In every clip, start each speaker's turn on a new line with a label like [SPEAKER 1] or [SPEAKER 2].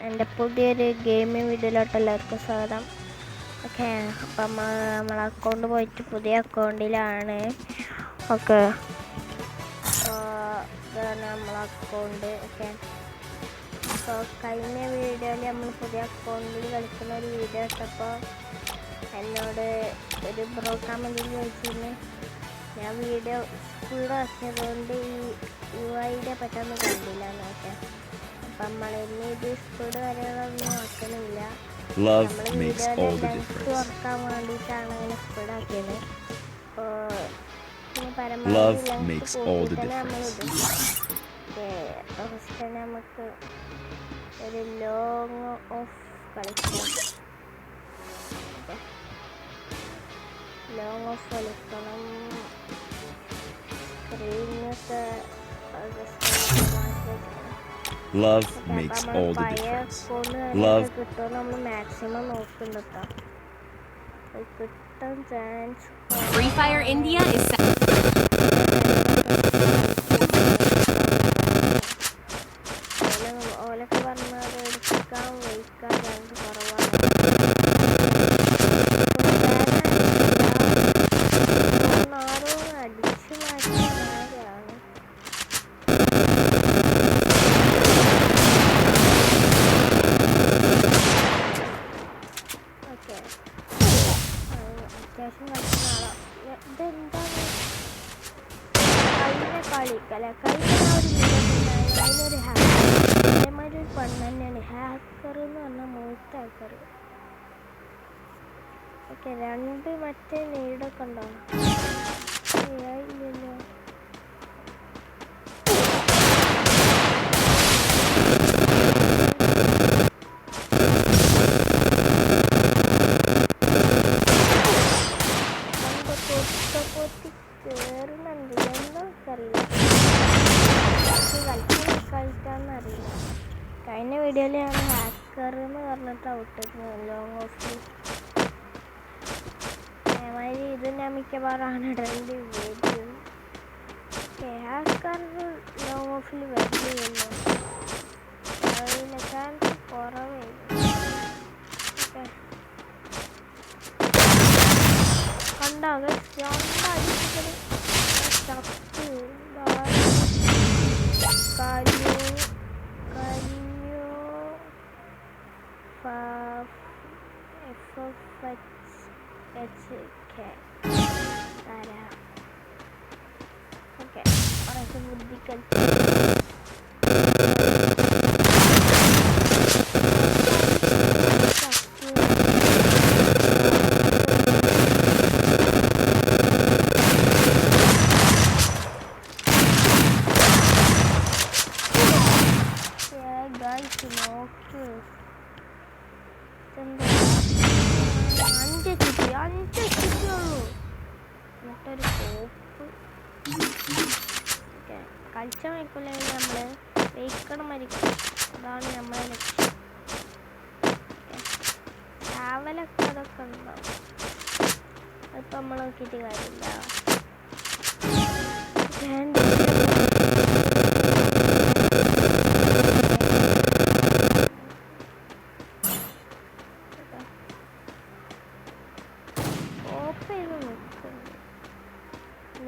[SPEAKER 1] എൻ്റെ പുതിയൊരു ഗെയിമിംഗ് വീഡിയോയിലോട്ട് എല്ലാവർക്കും സ്വാഗതം. ഓക്കെ, അപ്പം നമ്മൾ അക്കൗണ്ട് പോയിട്ട് പുതിയ അക്കൗണ്ടിലാണ്. ഓക്കെ, ഇതാണ് നമ്മളെ അക്കൗണ്ട്. ഓക്കെ, അപ്പോൾ കഴിഞ്ഞ വീഡിയോയിൽ നമ്മൾ പുതിയ അക്കൗണ്ടിൽ കളിക്കുന്ന ഒരു വീഡിയോ ഇട്ടപ്പോൾ എന്നോട് ഒരു പ്രോഗ്രാം എന്തെങ്കിലും ചോദിച്ചിരുന്നു. ഞാൻ വീഡിയോ ഫുള്ള് ആക്കിയതുകൊണ്ട് ഈ UI പെട്ടെന്ന് കണ്ടില്ല. ഓക്കെ, അപ്പം നമ്മൾ ഇനി ഇത് സ്പീഡ് വരെയൊന്നും ആക്കണില്ല. നമ്മൾ വീഡിയോയുടെ ലെങ്ത് കുറക്കാൻ വേണ്ടിയിട്ടാണ് ഇങ്ങനെ സ്പീഡ് ആക്കിയത്. അപ്പോൾ ഇനി പരമാവധി ലെങ്ത് കൂട്ടിയിട്ട് തന്നെ നമ്മൾ ഇടും. ഓക്കെ, അപ്പോൾ ഫസ്റ്റ് തന്നെ നമുക്ക് ഒരു ലോങ് ഓഫ് കളിക്കാം. ഓക്കെ, ലോങ് ഓഫ് കളിക്കണം. സ്ക്രീനൊക്കെ
[SPEAKER 2] Love makes all the difference. Love
[SPEAKER 1] കിട്ടുമെന്ന് നമ്മൾ മാക്സിമം നോക്കുന്നുണ്ട്. കിട്ടാൻ chance
[SPEAKER 3] Free Fire India is
[SPEAKER 1] ഓലൊക്കെ പറഞ്ഞത് എടുക്കാൻ വയ്ക്കാൻ ചാൻസ് കുറവാണ്. ആരോ അടിച്ചു മാറ്റിയ കാര്യമാണ്. ഓക്കെ, അത്യാവശ്യം കളിക്കുന്ന ആളോ. ഇതെന്താണ് കഴിഞ്ഞ കളിക്കല്ലേ? കഴിഞ്ഞ ഒരു വീഡിയോ അതിനൊരു ഹാക്കർ, അതേമാതിരി ഒരു പെണ്ണ് തന്നെയാണ് ഹാക്കർ എന്ന് പറഞ്ഞാൽ മൂത്ത ഹാക്കർ. ഓക്കെ, രണ്ട് മറ്റേ നീടൊക്കെ ഉണ്ടോ? ഇല്ലല്ലോ. കേറുന്നുണ്ട്, എന്താണെന്നറിയില്ല. കളിക്കാന്നറിയില്ല. കഴിഞ്ഞ വീഡിയോയിൽ ഞാൻ ഹാക്കർ എന്ന് പറഞ്ഞിട്ട് ഔട്ടായിരുന്നു ലോങ് ഓഫ്. അതേമാതിരി ഇത് ഞാൻ മിക്കവാറാണ് ഇടേണ്ടി വരും. ഹാക്കർ ലോങ് ഓഫിൽ വരില്ല, ചാൻസ് കുറവായിരുന്നു. ഓക്കെ, കണ്ടാകെ അടിച്ചത് ചത്ത് ഓക്കെ, കുറച്ച് ബുദ്ധി കളിച്ച് നോക്ക്. അഞ്ച് ചിട്ടിയുള്ളൂ. എന്നിട്ടൊരു കോപ്പ്. ഓക്കെ, കളിച്ച മണിക്കൂറിൽ നമ്മൾ വെയിക്കണം മരിക്കണം, അതാണ് നമ്മളെ ലക്ഷ്യം. ട്രാവലൊക്കെ അതൊക്കെ ഉണ്ടാവും, അതിപ്പോൾ നമ്മൾ നോക്കിയിട്ട് കാര്യമില്ല.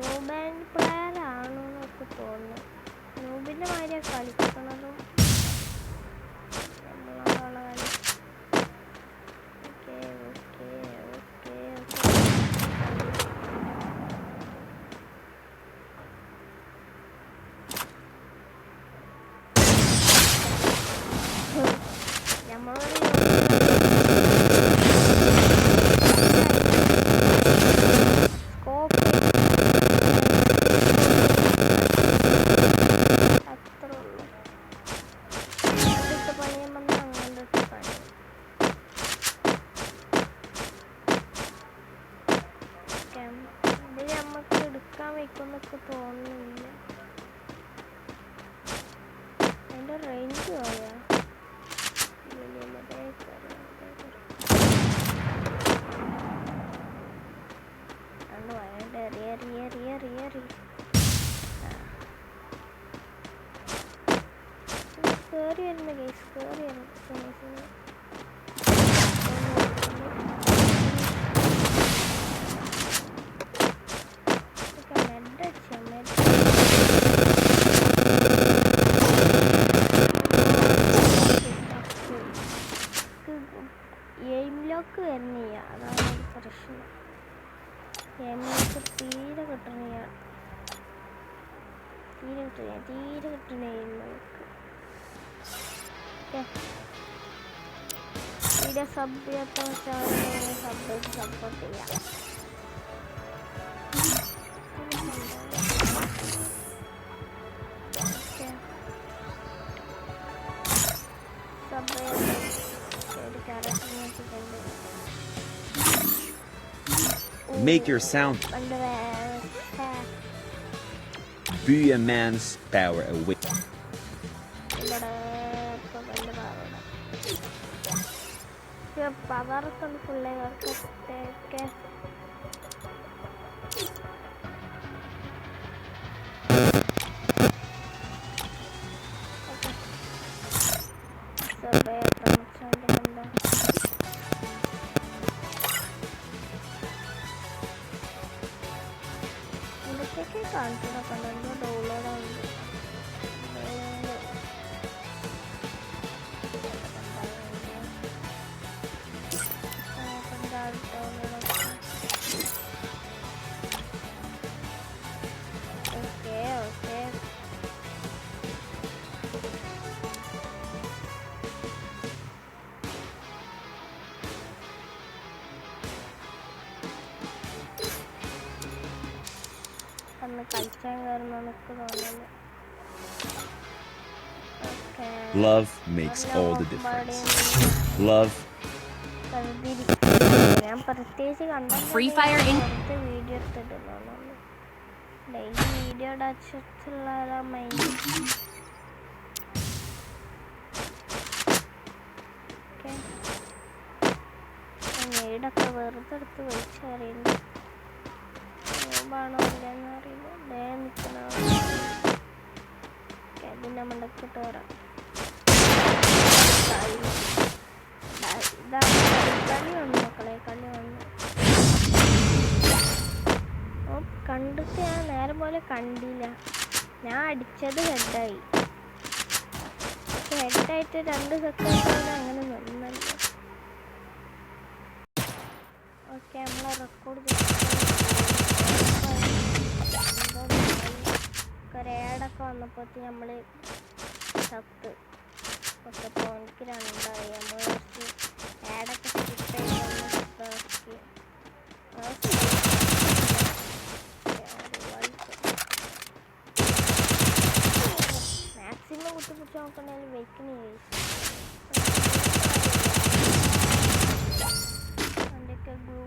[SPEAKER 1] ന്യൂബാൻഡ് പ്ലെയർ ആണോ എന്നൊക്കെ തോന്നുന്നു. ന്യൂബിൻ്റെ മാതിരിയാണ് കളിക്കണതും നമ്മളോടുള്ള കളി. ഓക്കെ ഓക്കെ ഓക്കെ ഓക്കെ പ്രശ്നം. എനിക്ക് തീരെ കിട്ടണില്ല. തീരെ കിട്ടണേ വീഡിയോ സബ് ചെയ്യാത്ത സപ്പോർട്ട് ചെയ്യാം. സബ് ഒരു ക്യാരക്ടറിനെ വെച്ചിട്ടുണ്ട്.
[SPEAKER 2] Make your sound. Be a man's power away.
[SPEAKER 1] പവറൊക്കെ പിള്ളേർക്കൊക്കെ ഇതൊക്കെ കാണിച്ചതൊക്കെ ഉണ്ടോ ഡൗൺലോഡ് ആവുന്നുണ്ട്. അന്ന് കളിച്ചാൻ കയറുന്ന എനിക്ക് തോന്നുന്നു.
[SPEAKER 2] Love makes all the difference. Love.
[SPEAKER 1] ഞാൻ പ്രത്യേകിച്ച് കണ്ടാൽ
[SPEAKER 3] Free Fire in
[SPEAKER 1] വീഡിയോ എടുത്തിട്ടുണ്ടോ ഡെയിലി വീഡിയോ അടച്ചിട്ടുള്ള മൈൻഡ്. വീടൊക്കെ വെറുതെ എടുത്ത് വലിച്ചറിയുന്നു. ാണോ ഇല്ലെന്ന് അറിയില്ല. നിൽക്കണോ ഇതിൻ്റെ മണ്ടക്കിട്ട് വരാം. കളി വന്നു മക്കളെ, കളി വന്നു. കണ്ടിട്ട് ഞാൻ നേരം പോലെ കണ്ടില്ല. ഞാൻ അടിച്ചത് ഹെഡായി. ഹെഡായിട്ട് 2 സെക്കൻഡ് അങ്ങനെ നിന്നല്ലോ. ഓക്കെ, നമ്മളെ റെക്കോർഡ് ഒരേടൊക്കെ വന്നപ്പോഴത്തേക്ക് നമ്മൾ ചത്ത്. ഓക്കെ, അപ്പോൾ എനിക്ക് 2ആയി. നമ്മൾ കുറച്ച് ആഡൊക്കെ സ്കിപ്പ് ചെയ്ത് മാക്സിമം കുത്തിപ്പിടിച്ച് നോക്കണമെങ്കിൽ വെക്കണേ. അതിൻ്റെയൊക്കെ ഗ്ലൂ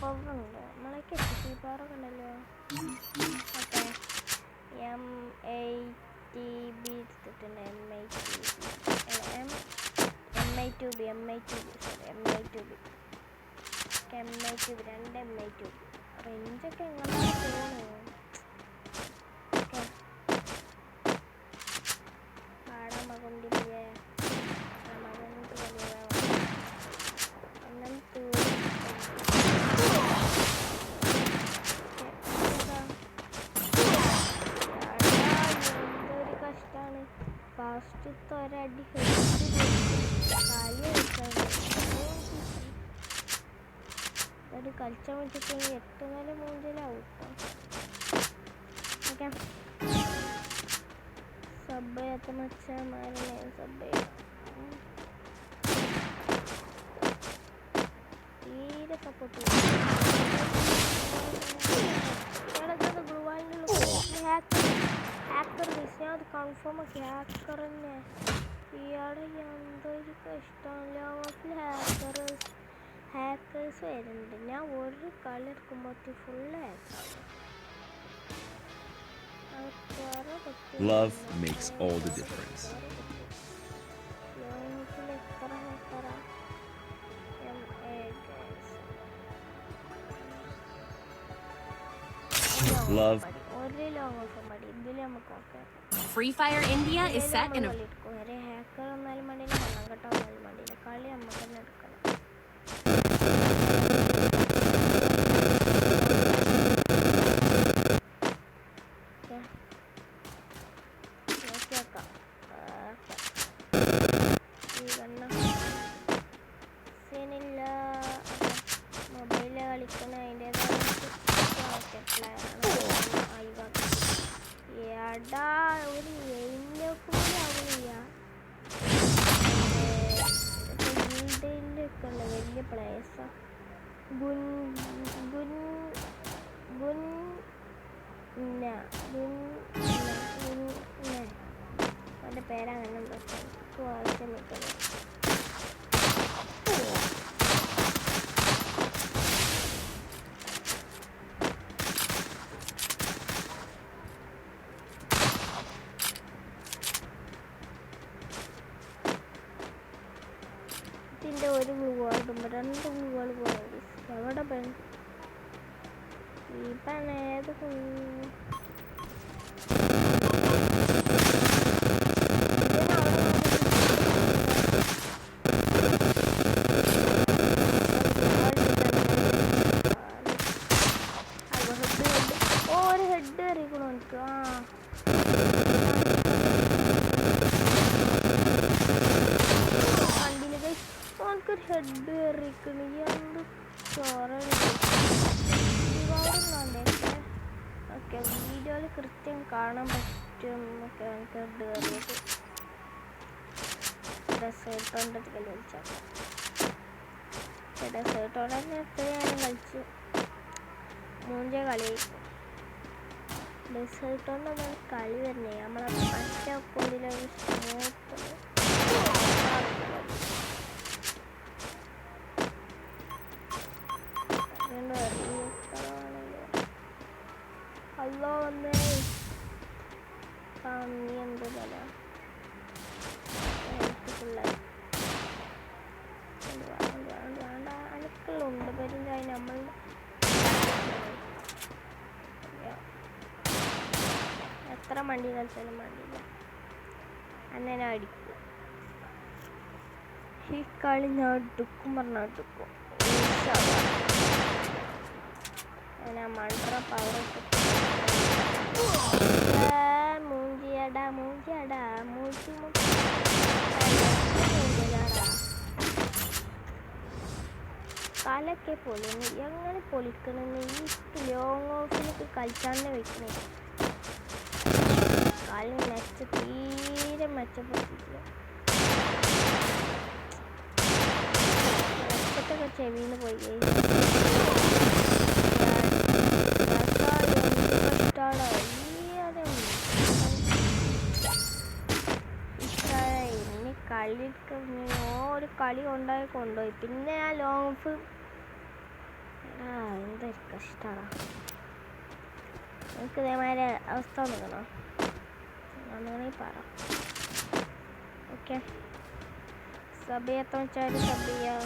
[SPEAKER 1] പവർ ഉണ്ട്. നമ്മളൊക്കെ HP പവറൊക്കെ ഉണ്ടല്ലോ. ഓക്കെ, M8TB എടുത്തിട്ടുണ്ട്. M8TB രണ്ട് M8TB റേഞ്ചൊക്കെ എങ്ങനെ തോന്നുന്നു. ഓക്കെ, പാടാൻ മകൊണ്ടില്ലേ മകൻ്റെ അങ്ങനത്തെ എന്തൊരു കഷ്ടമാണ്. ഫാസ്റ്റത്തെ ഒരടി ഒരു കളിച്ചാൻ വെച്ചിട്ട് 8 നില മൂഞ്ചലാവും. ഓക്കെ, സബ് ചെയ്യാത്ത മച്ചമാരെ സബ് ചെയ്യാം. തീരെ സപ്പോർട്ട് ചെയ്യാം. ഹാക്കർ മിസ്, ഞാൻ അത് കൺഫേം ആക്കി. ഹാക്കർ തന്നെ ഇയാളെ എന്തൊരു കഷ്ടമല്ല. ഹാക്കേഴ്സ് വരുന്നുണ്ട്. ഞാൻ ഒരു കളി എടുക്കുമ്പോൾ full ഹാക്കാണ്.
[SPEAKER 2] Love makes all the difference. Love.
[SPEAKER 3] Free Fire India is set in a
[SPEAKER 1] hacker എന്നാലും മടിയില്ല, മണ്ണം കെട്ടാൻ മടിയില്ല. കളി നമുക്ക് തന്നെ എടുക്കണം. സീനില്ല. മൊബൈലിലെ കളി പ്ലേസാ ഗുൻ ഗുൻ ഗുൻ അവൻ്റെ പേരങ്ങനെ ഉണ്ടോ വായിക്കാൻ നിൽക്കുന്നത്. ഇതിൻ്റെ ഒരു ഗൂഗിൾ ഇടുമ്പോൾ 2 ഗൂഗിൾ പോയി എവിടെ പെൺ ഈ പെൺ ഏത് ഒരു ഹെഡ് എറിയിക്കണോ എനിക്ക് വണ്ടിയിലേക്ക് എനിക്കൊരു ഹെഡ് എറിയിക്കണ എന്ത് ചോറുണ്ടേ. ഓക്കെ വീഡിയോയിൽ കൃത്യം കാണാൻ പറ്റും ഒക്കെ എനിക്ക് ഹെഡ് കയറിയത് ഡെസേർട്ടോണ്ട് കളി കളിച്ചാൽ ഡെസേർട്ടോടെ തന്നെ എത്ര നേരം കളിച്ചു മൂഞ്ച കളി ഡെസേർട്ടോണ്ടാണ് കളി വരുന്നത്. നമ്മളെ പച്ച കൊണ്ടിലൊരു സ്മൂത്ത് അല്ലോ വന്നേ നീ എന്ത് വില വേണ്ട അനക്കുള്ളുണ്ട് പെരുഞ്ചായ നമ്മൾ എത്ര മണ്ടി കളിച്ചാലും മണ്ടിയില്ല അങ്ങനെ അടിക്കും. ഈ കളി ഞാൻ എടുക്കും പറഞ്ഞാൽ എടുക്കും. ഞാൻ മണ്ഡറ പവർ മൂഞ്ചിയടാ മൂഞ്ചിയടാ മൂച്ചി മൂഞ്ചിയടാ കാലൊക്കെ പൊളിയുന്നു. എങ്ങനെ പൊളിക്കണമെന്ന് ഈ ലോങ് ഓഫിലൊക്കെ കളിച്ചാന്നെ വെക്കണേ. കളി തീരെ മെച്ചപ്പെട്ടിട്ടില്ല. മെച്ചത്തൊക്കെ ചെവിന്ന് പോയി ഇനി കളി ഒരു കളി കൊണ്ടുപോയി പിന്നെ ആ ലോങ് ഓഫ് എന്തൊരു കഷ്ടമാണ്. എനിക്ക് ഇതേമാതിരി അവസ്ഥ നിൽക്കണോ അങ്ങനെ പറ. ഓക്കെ സബ് ചെയ്യാത്ത വെച്ചാൽ സബ് ചെയ്യാം.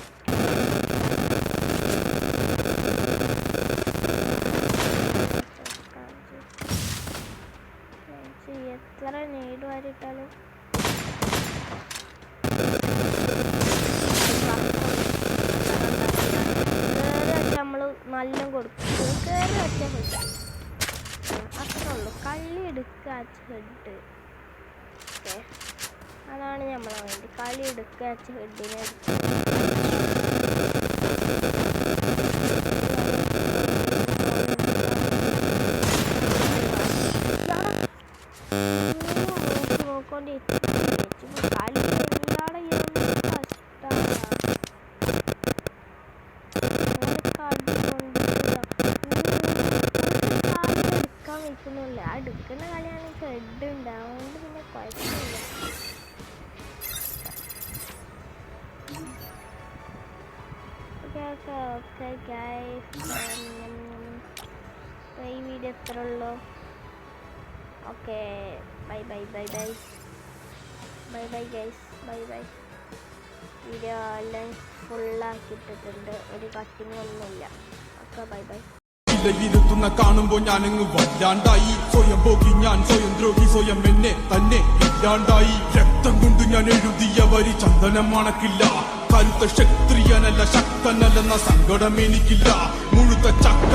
[SPEAKER 1] എത്ര നീട് വാരിട്ടാലും നമ്മൾ നല്ല കൊടുക്കും. കയറി വെച്ച ഹെഡ് അത്രേ ഉള്ളൂ. കളി എടുക്കുക ഹെഡ്. ഓക്കെ അതാണ് നമ്മളെ വേണ്ടി. കളി എടുക്കുക ഹെഡിനെ നോക്കൊണ്ട് കളി എല്ലാടെ എടുക്കാൻ വെക്കുന്നില്ല. ആ എടുക്കുന്ന കളിയാണെങ്കിൽ ഹെഡ് ഉണ്ട്. അതുകൊണ്ട് പിന്നെ കുഴപ്പമില്ല. ഓക്കെ ഗൈസ് ഈ വീഡിയോ എത്ര ഉള്ളൂ. Okay bye bye bye bye bye bye guys bye bye. Video എല്ലാം ഫുള്ളാക്കിയിട്ടിട്ടുണ്ട്. ഒരു കട്ടിങ് ഒന്നുമില്ല. Okay bye bye.
[SPEAKER 4] ഇരുത്തുന്ന കാണുമ്പോ ഞാനങ്ങ് വല്ലാണ്ടായി. സ്വയം പോക്കി ഞാൻ സ്വയം ദ്രോഹി സ്വയം എന്നെ തന്നെ ഇല്ലാണ്ടായി. രക്തം കൊണ്ട് ഞാൻ എഴുതിയ വരി ചന്ദനം മണക്കില്ല. കരുത്ത ക്ഷത്രിയനല്ല ശക്തനല്ലെന്ന സങ്കടം എനിക്കില്ല. മുഴുത്ത ചക്ക